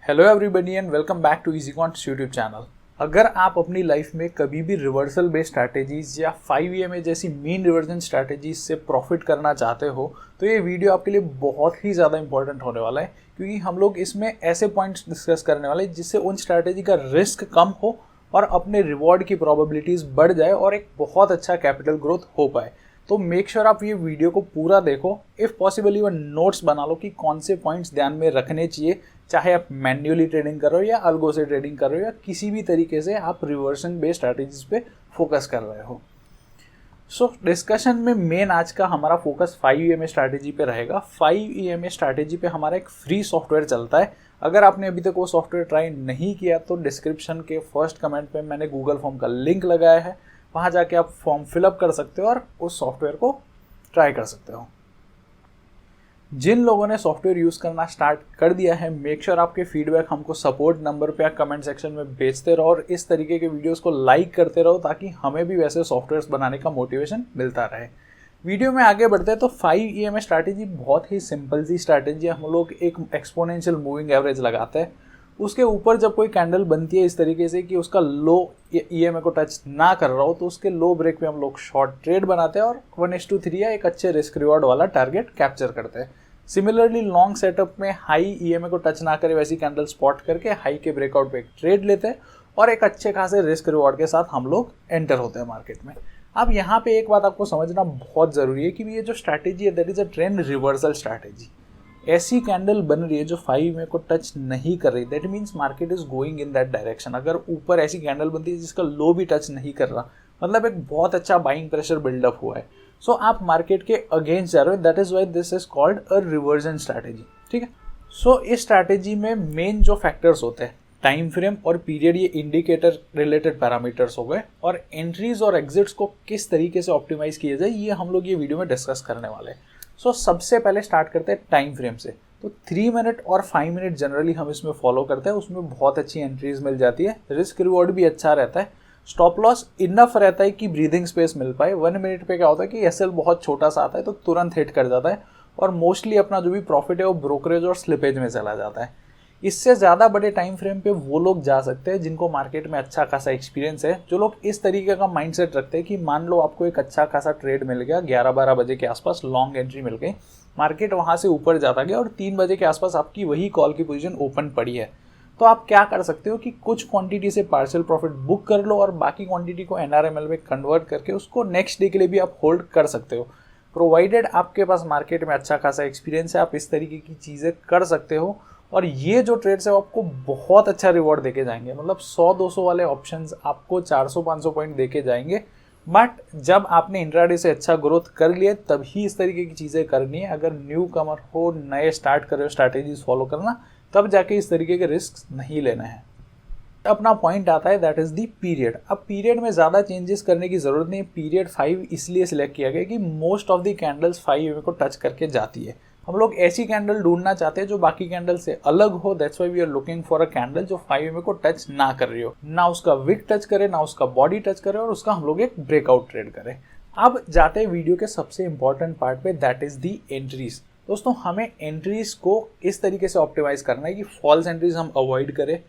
Hello everybody and welcome back to easy quants YouTube channel. अगर आप अपनी life में कभी भी रिवर्सल बेस्ड स्ट्रैटेजीज या 5 जैसी मीन रिवर्जन स्ट्रैटेजीज से प्रॉफिट करना चाहते हो तो ये वीडियो आपके लिए बहुत ही ज़्यादा इंपॉर्टेंट होने वाला है, क्योंकि हम लोग इसमें ऐसे पॉइंट्स डिस्कस करने वाले हैं जिससे उन स्ट्रैटेजी का रिस्क कम हो और अपने रिवॉर्ड की प्रोबेबिलिटीज़ बढ़ जाए और एक बहुत अच्छा कैपिटल ग्रोथ हो पाए। तो मेक श्योर आप ये वीडियो को पूरा देखो, इफ़ पॉसिबल इवन नोट्स बना लो कि कौन से पॉइंट्स ध्यान में रखने चाहिए, चाहे आप मैन्युअली ट्रेडिंग कर रहे हो या अल्गो से ट्रेडिंग कर रहे हो या किसी भी तरीके से आप रिवर्सन बेस्ड स्ट्रैटेजीज पे फोकस कर रहे हो। सो डिस्कशन में मेन आज का हमारा फोकस 5 स्ट्रैटेजी पे रहेगा। 5 स्ट्रैटेजी पे हमारा एक फ्री सॉफ्टवेयर चलता है। अगर आपने अभी तक वो सॉफ्टवेयर ट्राई नहीं किया तो डिस्क्रिप्शन के फर्स्ट कमेंट पे मैंने गूगल फॉर्म का लिंक लगाया है, वहाँ जाके आप फॉर्म फिलअप कर सकते हो और उस सॉफ्टवेयर को ट्राई कर सकते हो। जिन लोगों ने सॉफ्टवेयर यूज़ करना स्टार्ट कर दिया है, मेक श्योर आपके फीडबैक हमको सपोर्ट नंबर पे या कमेंट सेक्शन में भेजते रहो और इस तरीके के वीडियोस को लाइक करते रहो ताकि हमें भी वैसे सॉफ्टवेयर्स बनाने का मोटिवेशन मिलता रहे। वीडियो में आगे बढ़ते हैं तो 5 स्ट्रैटेजी बहुत ही सिंपल सी स्ट्रैटेजी है। हम लोग एक एक्सपोनेंशियल मूविंग एवरेज लगाते हैं, उसके ऊपर जब कोई कैंडल बनती है इस तरीके से कि उसका लो EMA को टच ना कर रहा हो तो उसके लो ब्रेक पे हम लोग शॉर्ट ट्रेड बनाते हैं और 1:3 या एक अच्छे रिस्क रिवॉर्ड वाला टारगेट कैप्चर करते हैं। सिमिलरली लॉन्ग सेटअप में हाई EMA को टच ना करे वैसी कैंडल स्पॉट करके हाई के ब्रेकआउट पे एक ट्रेड लेते हैं और एक अच्छे खासे रिस्क रिवॉर्ड के साथ हम लोग एंटर होते हैं मार्केट में। अब यहाँ पे एक बात आपको समझना बहुत ज़रूरी है कि ये जो स्ट्रैटेजी है that is a trend reversal strategy. ऐसी कैंडल बन रही है जो 5 को टच नहीं कर रही, that means market is going in that direction. अगर ऊपर ऐसी कैंडल बनती है जिसका लो भी टच नहीं कर रहा, मतलब एक बहुत अच्छा बाइंग प्रेशर बिल्डअप हुआ है, सो आप मार्केट के अगेंस्ट जा रहे हो। That is why this is called a reversion strategy. ठीक है, सो इस स्ट्रैटेजी में मेन जो फैक्टर्स होते हैं टाइम फ्रेम और पीरियड, ये इंडिकेटर रिलेटेड पैरामीटर्स हो गए, और एंट्रीज और एग्जिट्स को किस तरीके से ऑप्टिमाइज किया जाए ये हम लोग ये वीडियो में डिस्कस करने वाले हैं। सो सबसे पहले स्टार्ट करते हैं टाइम फ्रेम से। तो 3 मिनट और 5 मिनट जनरली हम इसमें फॉलो करते हैं, उसमें बहुत अच्छी एंट्रीज मिल जाती है, रिस्क रिवॉर्ड भी अच्छा रहता है, स्टॉप लॉस इनफ रहता है कि ब्रीदिंग स्पेस मिल पाए। 1 मिनट पे क्या होता है कि एसएल बहुत छोटा सा आता है तो तुरंत हिट कर जाता है और मोस्टली अपना जो भी प्रॉफिट है वो ब्रोकरेज और स्लिपेज में चला जाता है। इससे ज़्यादा बड़े टाइम फ्रेम पे वो लोग जा सकते हैं जिनको मार्केट में अच्छा खासा एक्सपीरियंस है, जो लोग इस तरीके का माइंडसेट रखते हैं कि मान लो आपको एक अच्छा खासा ट्रेड मिल गया, 11-12 बजे के आसपास लॉन्ग एंट्री मिल गई, मार्केट वहाँ से ऊपर जाता गया और 3 बजे के आसपास आपकी वही कॉल की पोजीशन ओपन पड़ी है। तो आप क्या कर सकते हो कि कुछ क्वांटिटी से पार्शियल प्रॉफिट बुक कर लो और बाकी क्वांटिटी को NRML में कन्वर्ट करके उसको नेक्स्ट डे के लिए भी आप होल्ड कर सकते हो। प्रोवाइडेड आपके पास मार्केट में अच्छा खासा एक्सपीरियंस है, आप इस तरीके की चीज़ें कर सकते हो और ये जो ट्रेड्स है वो आपको बहुत अच्छा रिवॉर्ड देके जाएंगे। मतलब 100-200 वाले ऑप्शंस आपको 400-500 पॉइंट देके जाएंगे, बट जब आपने इंट्राडे से अच्छा ग्रोथ कर लिया तभी इस तरीके की चीज़ें करनी है। अगर न्यू कमर हो, नए स्टार्ट कर रहे हो स्ट्रैटेजीज फॉलो करना, तब जाके इस तरीके के रिस्क नहीं लेना है। अपना पॉइंट आता है दैट इज़ दी पीरियड। अब पीरियड में ज़्यादा चेंजेस करने की ज़रूरत नहीं है। पीरियड 5 इसलिए सिलेक्ट किया गया कि मोस्ट ऑफ दी कैंडल्स 5 को टच करके जाती है। हम लोग ऐसी कैंडल ढूंढना चाहते हैं जो बाकी कैंडल से अलग हो, that's why we are looking for a candle जो 5 को टच ना कर रही हो, ना उसका विक टच करे ना उसका बॉडी टच करे और उसका हम लोग एक ब्रेकआउट ट्रेड करें। अब जाते हैं वीडियो के सबसे इंपॉर्टेंट पार्ट पे, दैट इज दी एंट्रीज। दोस्तों हमें एंट्रीज को इस तरीके से ऑप्टिमाइज करना है कि फॉल्स एंट्रीज हम अवॉइड करें,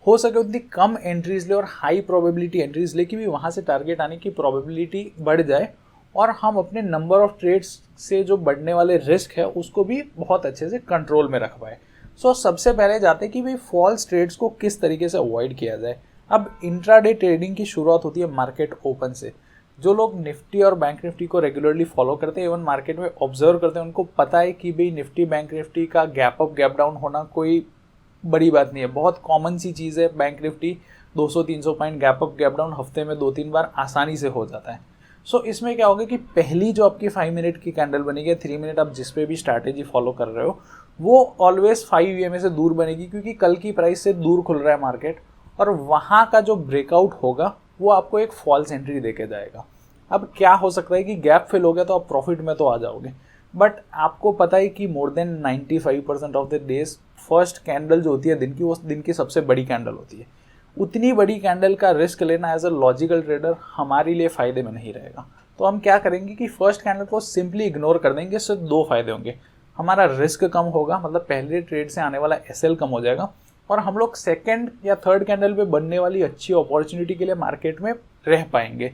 हो सके उतनी कम एंट्रीज ले और हाई प्रोबेबिलिटी एंट्रीज ले कि भी वहाँ से टारगेट आने की प्रोबेबिलिटी बढ़ जाए और हम अपने नंबर ऑफ ट्रेड्स से जो बढ़ने वाले रिस्क है उसको भी बहुत अच्छे से कंट्रोल में रख पाए। सो सबसे पहले जाते हैं कि भाई फॉल्स ट्रेड्स को किस तरीके से अवॉइड किया जाए। अब इंट्राडे ट्रेडिंग की शुरुआत होती है मार्केट ओपन से। जो लोग निफ्टी और बैंक निफ्टी को रेगुलरली फॉलो करते हैं, इवन मार्केट में ऑब्जर्व करते हैं, उनको पता है कि भाई निफ्टी बैंक निफ्टी का गैप अप गैप डाउन होना कोई बड़ी बात नहीं है, बहुत कॉमन सी चीज़ है। Bank Nifty 200-300 point gap up gap down हफ्ते में 2-3 बार आसानी से हो जाता है। सो इसमें क्या होगा कि पहली जो आपकी 5 मिनट की कैंडल बनेगी, 3 मिनट आप जिस पे भी स्ट्रैटेजी फॉलो कर रहे हो वो ऑलवेज 5 से दूर बनेगी, क्योंकि कल की प्राइस से दूर खुल रहा है मार्केट और वहाँ का जो ब्रेकआउट होगा वो आपको एक फॉल्स एंट्री देके जाएगा। अब क्या हो सकता है कि गैप फिल हो गया तो आप प्रॉफिट में तो आ जाओगे, बट आपको पता है कि more than 95% of the days first candle जो होती है दिन की, वो दिन की सबसे बड़ी कैंडल होती है। उतनी बड़ी कैंडल का रिस्क लेना एज अ लॉजिकल ट्रेडर हमारे लिए फ़ायदे में नहीं रहेगा। तो हम क्या करेंगे कि फर्स्ट कैंडल को सिंपली इग्नोर कर देंगे। इससे 2 फायदे होंगे। हमारा रिस्क कम होगा, मतलब पहले ट्रेड से आने वाला एसएल कम हो जाएगा, और हम लोग सेकेंड या थर्ड कैंडल पे बनने वाली अच्छी अपॉर्चुनिटी के लिए मार्केट में रह पाएंगे।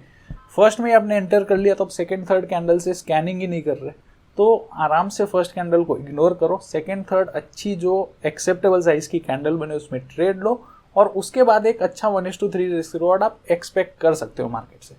फर्स्ट में आपने एंटर कर लिया तो अब सेकेंड थर्ड कैंडल से स्कैनिंग ही नहीं कर रहे, तो आराम से फर्स्ट कैंडल को इग्नोर करो, सेकेंड थर्ड अच्छी जो एक्सेप्टेबल साइज की कैंडल बने उसमें ट्रेड लो, और उसके बाद एक अच्छा 1:3 रिस्क रिवॉर्ड आप एक्सपेक्ट कर सकते हो मार्केट से।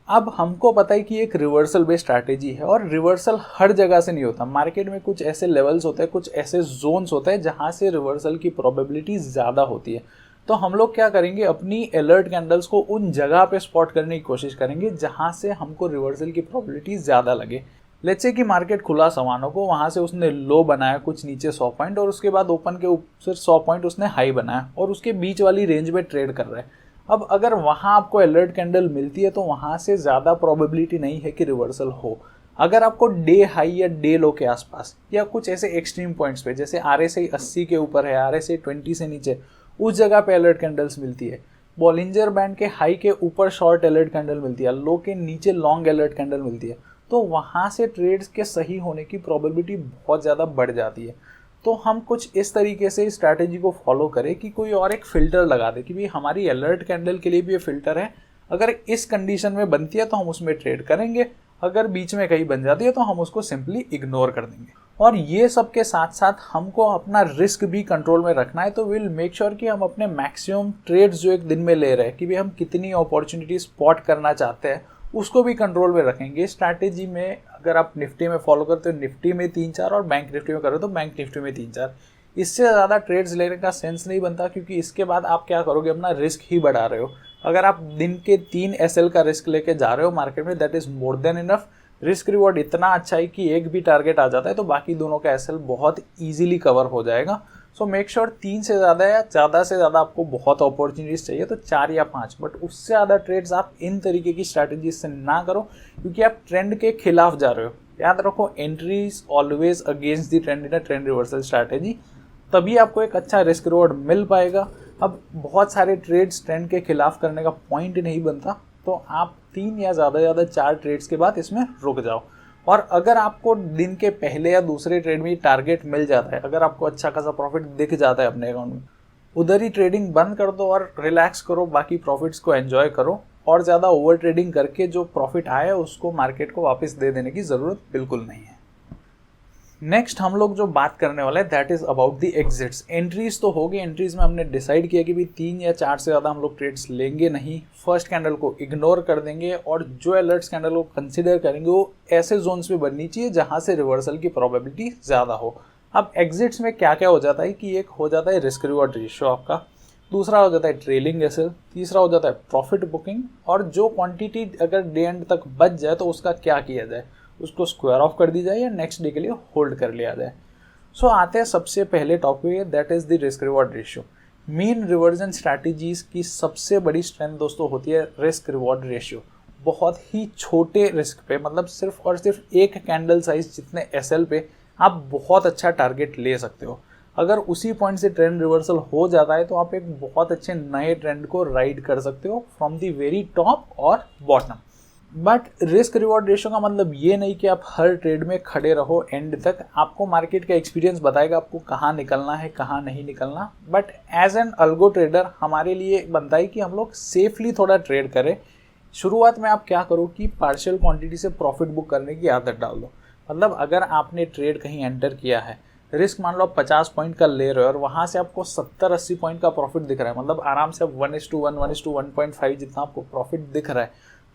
अब हमको पता है कि एक रिवर्सल बेस्ड स्ट्रैटेजी है, और रिवर्सल हर जगह से नहीं होता। मार्केट में कुछ ऐसे लेवल्स होते हैं, कुछ ऐसे जोन्स होते हैं जहां से रिवर्सल की प्रोबेबिलिटी ज़्यादा होती है। तो हम लोग क्या करेंगे, अपनी अलर्ट कैंडल्स को उन जगह पे स्पॉट करने की कोशिश करेंगे जहां से हमको रिवर्सल की प्रोबेबिलिटी ज़्यादा लगे। लेट्स से कि मार्केट खुला समानों को, वहां से उसने लो बनाया कुछ नीचे 100 पॉइंट, और उसके बाद ओपन के ऊपर 100 पॉइंट उसने हाई बनाया और उसके बीच वाली रेंज में ट्रेड कर रहा है। अब अगर वहां आपको अलर्ट कैंडल मिलती है तो वहां से ज़्यादा प्रोबेबिलिटी नहीं है कि रिवर्सल हो। अगर आपको डे हाई या डे लो के आसपास या कुछ ऐसे एक्सट्रीम पॉइंट्स पे, जैसे RSI 80 के ऊपर है, RSI 20 से नीचे, उस जगह पे अलर्ट कैंडल्स मिलती है, बॉलिंजर बैंड के हाई के ऊपर शॉर्ट अलर्ट कैंडल मिलती है, लो के नीचे लॉन्ग अलर्ट कैंडल मिलती है, तो वहाँ से ट्रेड्स के सही होने की प्रोबेबिलिटी बहुत ज़्यादा बढ़ जाती है। तो हम कुछ इस तरीके से स्ट्रैटेजी को फॉलो करें कि कोई और एक फ़िल्टर लगा दे कि भाई हमारी अलर्ट कैंडल के लिए भी ये फ़िल्टर है, अगर इस कंडीशन में बनती है तो हम उसमें ट्रेड करेंगे, अगर बीच में कहीं बन जाती है तो हम उसको सिंपली इग्नोर कर देंगे। और ये सब के साथ साथ हमको अपना रिस्क भी कंट्रोल में रखना है। तो विल मेक श्योर कि हम अपने मैक्सिमम ट्रेड्स जो एक दिन में ले रहे हैं कि भाई हम कितनी अपॉर्चुनिटी स्पॉट करना चाहते हैं उसको भी कंट्रोल में रखेंगे। स्ट्रैटेजी में अगर आप निफ्टी में फॉलो करते हो निफ्टी में 3-4 और बैंक निफ्टी में करो तो बैंक निफ्टी में 3-4, इससे ज़्यादा ट्रेड्स लेने का सेंस नहीं बनता, क्योंकि इसके बाद आप क्या करोगे, अपना रिस्क ही बढ़ा रहे हो। अगर आप दिन के 3 SL का रिस्क लेके जा रहे हो मार्केट में, that is more than enough. Risk reward इतना अच्छा है कि एक भी टारगेट आ जाता है तो बाकी दोनों का SL बहुत ईजिली कवर हो जाएगा। सो मेक श्योर 3 से ज़्यादा या ज़्यादा से ज़्यादा आपको बहुत अपॉर्चुनिटीज़ चाहिए तो 4 या 5, बट उससे ज़्यादा ट्रेड्स आप इन तरीके की स्ट्रैटेजी से ना करो, क्योंकि आप ट्रेंड के खिलाफ जा रहे हो। याद रखो, entries always against the trend in a trend reversal strategy, तभी आपको एक अच्छा रिस्क रिवॉर्ड मिल पाएगा। अब बहुत सारे ट्रेड्स ट्रेंड के खिलाफ करने का पॉइंट नहीं बनता, तो आप 3 या ज़्यादा 4 ट्रेड्स के बाद इसमें रुक जाओ। और अगर आपको दिन के पहले या दूसरे ट्रेड में टारगेट मिल जाता है, अगर आपको अच्छा खासा प्रॉफिट दिख जाता है अपने अकाउंट में, उधर ही ट्रेडिंग बंद कर दो और रिलैक्स करो, बाकी प्रॉफिट्स को एंजॉय करो। और ज़्यादा ओवर ट्रेडिंग करके जो प्रॉफिट आया है उसको मार्केट को वापस दे देने की ज़रूरत बिल्कुल नहीं है। नेक्स्ट हम लोग जो बात करने वाले हैं that is about the exits. Entries तो हो गई, एंट्रीज में हमने डिसाइड किया कि भाई 3 या 4 से ज़्यादा हम लोग ट्रेड्स लेंगे नहीं, फर्स्ट कैंडल को इग्नोर कर देंगे, और जो अलर्ट्स कैंडल को कंसिडर करेंगे वो ऐसे जोन्स में बननी चाहिए जहाँ से रिवर्सल की प्रोबेबिलिटी ज़्यादा हो। अब एग्जिट्स में क्या क्या हो जाता है कि एक हो जाता है रिस्क रिवॉर्ड रेशियो आपका, दूसरा हो जाता है ट्रेलिंग SL, तीसरा हो जाता है प्रॉफिट बुकिंग, और जो क्वांटिटी अगर डे एंड तक बच जाए तो उसका क्या किया जाए, उसको स्क्वायर ऑफ कर दी जाए या नेक्स्ट डे के लिए होल्ड कर लिया जाए। सो आते हैं सबसे पहले topic, that is the risk reward ratio. Mean reversion strategies की सबसे बड़ी स्ट्रेंथ दोस्तों होती है रिस्क रिवॉर्ड रेशियो। बहुत ही छोटे रिस्क पे, मतलब सिर्फ और सिर्फ एक कैंडल साइज जितने SL पे आप बहुत अच्छा टारगेट ले सकते हो। अगर उसी पॉइंट से ट्रेंड रिवर्सल हो जाता है तो आप एक बहुत अच्छे नए ट्रेंड को राइड कर सकते हो फ्रॉम द वेरी टॉप और bottom. But risk reward ratio का मतलब ये नहीं कि आप हर ट्रेड में खड़े रहो एंड तक। आपको मार्केट का एक्सपीरियंस बताएगा आपको कहाँ निकलना है कहाँ नहीं निकलना। But as an algo trader हमारे लिए बनता है कि हम लोग सेफली थोड़ा ट्रेड करें। शुरुआत में आप क्या करो कि पार्शियल क्वांटिटी से प्रॉफिट बुक करने की आदत डाल दो। मतलब अगर आपने ट्रेड कहीं एंटर किया है, रिस्क मान लो आप 50 पॉइंट का ले रहे हो और वहाँ से आपको 70-80 पॉइंट का प्रॉफिट दिख रहा है, मतलब आराम से 1:1, 1:1.5 जितना आपको प्रॉफिट दिख रहा है,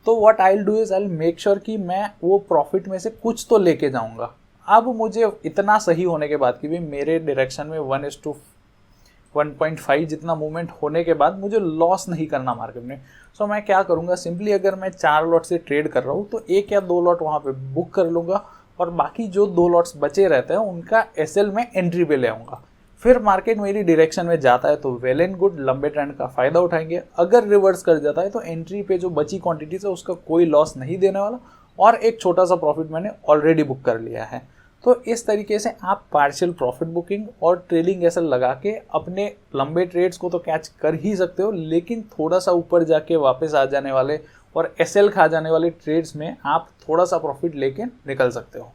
तो what I will do is I will make sure कि मैं वो प्रॉफिट में से कुछ तो लेके जाऊँगा। अब मुझे इतना सही होने के बाद कि भाई मेरे डायरेक्शन में 1:1.5 जितना मूवमेंट होने के बाद मुझे लॉस नहीं करना मार्केट में। सो मैं क्या करूँगा, सिंपली अगर मैं 4 लॉट से ट्रेड कर रहा हूँ तो 1 या 2 लॉट वहाँ पे बुक कर लूँगा और बाकी जो 2 लॉट्स बचे रहते हैं उनका SL में एंट्री पे ले आऊँगा। फिर मार्केट मेरी डायरेक्शन में जाता है तो वेल एंड गुड, लंबे ट्रेंड का फ़ायदा उठाएंगे। अगर रिवर्स कर जाता है तो एंट्री पे जो बची क्वांटिटीज है उसका कोई लॉस नहीं देने वाला और एक छोटा सा प्रॉफिट मैंने ऑलरेडी बुक कर लिया है। तो इस तरीके से आप पार्शियल प्रॉफिट बुकिंग और ट्रेलिंग SL लगा के अपने लंबे ट्रेड्स को तो कैच कर ही सकते हो, लेकिन थोड़ा सा ऊपर जाके वापस आ जाने वाले और SL खा जाने वाले ट्रेड्स में आप थोड़ा सा प्रॉफिट लेके निकल सकते हो।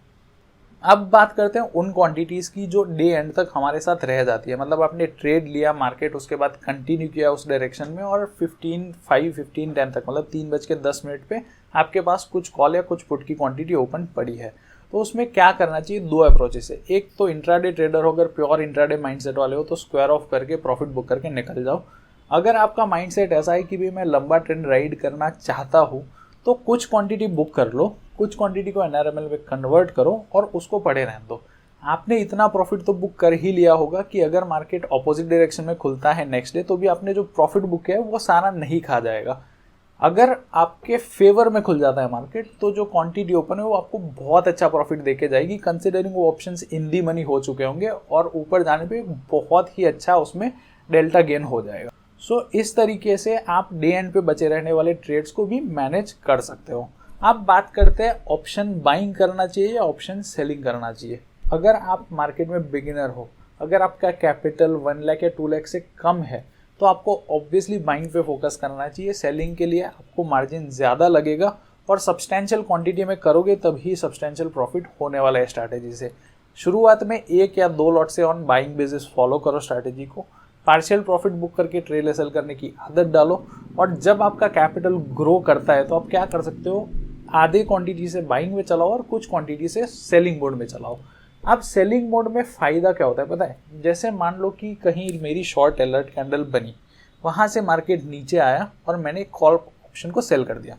अब बात करते हैं उन क्वांटिटीज़ की जो डे एंड तक हमारे साथ रह जाती है, मतलब आपने ट्रेड लिया मार्केट, उसके बाद कंटिन्यू किया उस डायरेक्शन में और 15:10 तक, मतलब 3:10 पे आपके पास कुछ कॉल या कुछ पुट की क्वांटिटी ओपन पड़ी है। तो उसमें क्या करना चाहिए, दो अप्रोचेस है। एक तो इंट्राडे ट्रेडर हो, अगर प्योर इंट्राडे माइंडसेट वाले हो तो स्क्वायर ऑफ करके प्रॉफिट बुक करके निकल जाओ। अगर आपका माइंडसेट ऐसा है कि भी मैं लंबा ट्रेंड राइड करना चाहता हूँ तो कुछ क्वांटिटी बुक कर लो, कुछ क्वांटिटी को NRML में कन्वर्ट करो और उसको पड़े रहने दो। आपने इतना प्रॉफिट तो बुक कर ही लिया होगा कि अगर मार्केट ऑपोजिट डायरेक्शन में खुलता है नेक्स्ट डे तो भी आपने जो प्रॉफिट बुक किया है वो सारा नहीं खा जाएगा। अगर आपके फेवर में खुल जाता है मार्केट तो जो क्वांटिटी ओपन है वो आपको बहुत अच्छा प्रॉफिट देके जाएगी, कंसिडरिंग वो ऑप्शंस इन दी मनी हो चुके होंगे और ऊपर जाने पे बहुत ही अच्छा उसमें डेल्टा गेन हो जाएगा। सो इस तरीके से आप डे एंड पे बचे रहने वाले ट्रेड्स को भी मैनेज कर सकते हो। अब बात करते हैं ऑप्शन बाइंग करना चाहिए या ऑप्शन सेलिंग करना चाहिए। अगर आप मार्केट में बिगिनर हो, अगर आपका कैपिटल 1 लाख या 2 लाख से कम है तो आपको ऑब्वियसली बाइंग पे फोकस करना चाहिए। सेलिंग के लिए आपको मार्जिन ज़्यादा लगेगा और सब्सटेंशियल क्वांटिटी में करोगे तभी सब्सटेंशियल प्रॉफिट होने वाला है स्ट्रैटेजी से। शुरुआत में 1 या 2 लॉट से ऑन बाइंग बेसिस फॉलो करो स्ट्रैटेजी को, पार्शियल प्रॉफिट बुक करके ट्रेल सेल करने की आदत डालो और जब आपका कैपिटल ग्रो करता है तो आप क्या कर सकते हो, आधे क्वांटिटी से बाइंग में चलाओ और कुछ क्वांटिटी से सेलिंग मोड में चलाओ। अब सेलिंग मोड में फ़ायदा क्या होता है पता है, जैसे मान लो कि कहीं मेरी शॉर्ट अलर्ट कैंडल बनी, वहाँ से मार्केट नीचे आया और मैंने कॉल ऑप्शन को सेल कर दिया।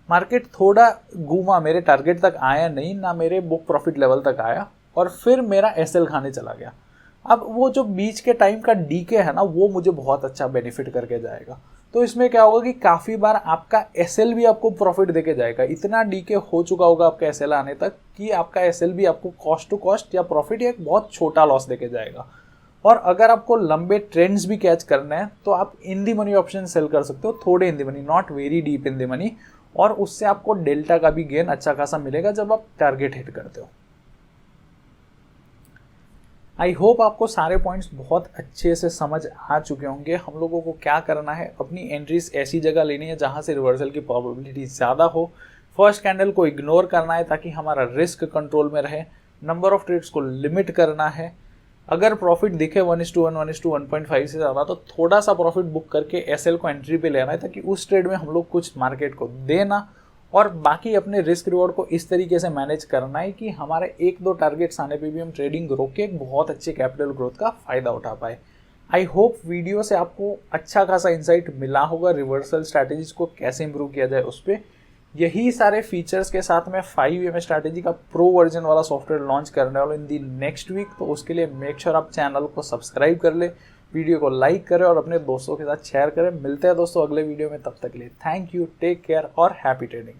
मार्केट थोड़ा घूमा, मेरे टारगेट तक आया नहीं, ना मेरे बुक प्रॉफिट लेवल तक आया और फिर मेरा एसएल खाने चला गया। अब वो जो बीच के टाइम का डीके है ना, वो मुझे बहुत अच्छा बेनिफिट करके जाएगा। तो इसमें क्या होगा कि काफ़ी बार आपका एसएल भी आपको प्रॉफिट देके जाएगा। इतना डीके हो चुका होगा आपका एसएल आने तक कि आपका एसएल भी आपको कॉस्ट टू कॉस्ट या प्रॉफिट या एक बहुत छोटा लॉस देके जाएगा। और अगर आपको लंबे ट्रेंड्स भी कैच करना है तो आप in the money option sell कर सकते हो, थोड़े in the money, not very deep in the money, और उससे आपको डेल्टा का भी गेन अच्छा खासा मिलेगा जब आप टारगेट हिट करते हो। आई होप आपको सारे पॉइंट्स बहुत अच्छे से समझ आ चुके होंगे। हम लोगों को क्या करना है, अपनी एंट्रीज ऐसी जगह लेनी है जहां से रिवर्सल की प्रोबेबिलिटी ज़्यादा हो। फर्स्ट कैंडल को इग्नोर करना है ताकि हमारा रिस्क कंट्रोल में रहे। नंबर ऑफ ट्रेड्स को लिमिट करना है। अगर प्रॉफिट दिखे 1:1, 1:1.5 से ज़्यादा तो थोड़ा सा प्रॉफिट बुक करके एसएल को एंट्री पे लेना है ताकि उस ट्रेड में हम लोग कुछ मार्केट को देना, और बाकी अपने रिस्क रिवॉर्ड को इस तरीके से मैनेज करना है कि हमारे 1-2 टारगेट्स आने पे भी हम ट्रेडिंग रोक के एक बहुत अच्छे कैपिटल ग्रोथ का फ़ायदा उठा पाए। आई होप वीडियो से आपको अच्छा खासा इंसाइट मिला होगा रिवर्सल स्ट्रैटेजीज को कैसे इंप्रूव किया जाए उस पर। यही सारे फीचर्स के साथ मैं 5EMA स्ट्रैटेजी का प्रो वर्जन वाला सॉफ्टवेयर लॉन्च करने वाला इन दी नेक्स्ट वीक। तो उसके लिए मेक श्योर आप चैनल को सब्सक्राइब कर ले, वीडियो को लाइक करें और अपने दोस्तों के साथ शेयर करें। मिलते हैं दोस्तों अगले वीडियो में, तब तक के लिए थैंक यू, टेक केयर और हैप्पी ट्रेडिंग।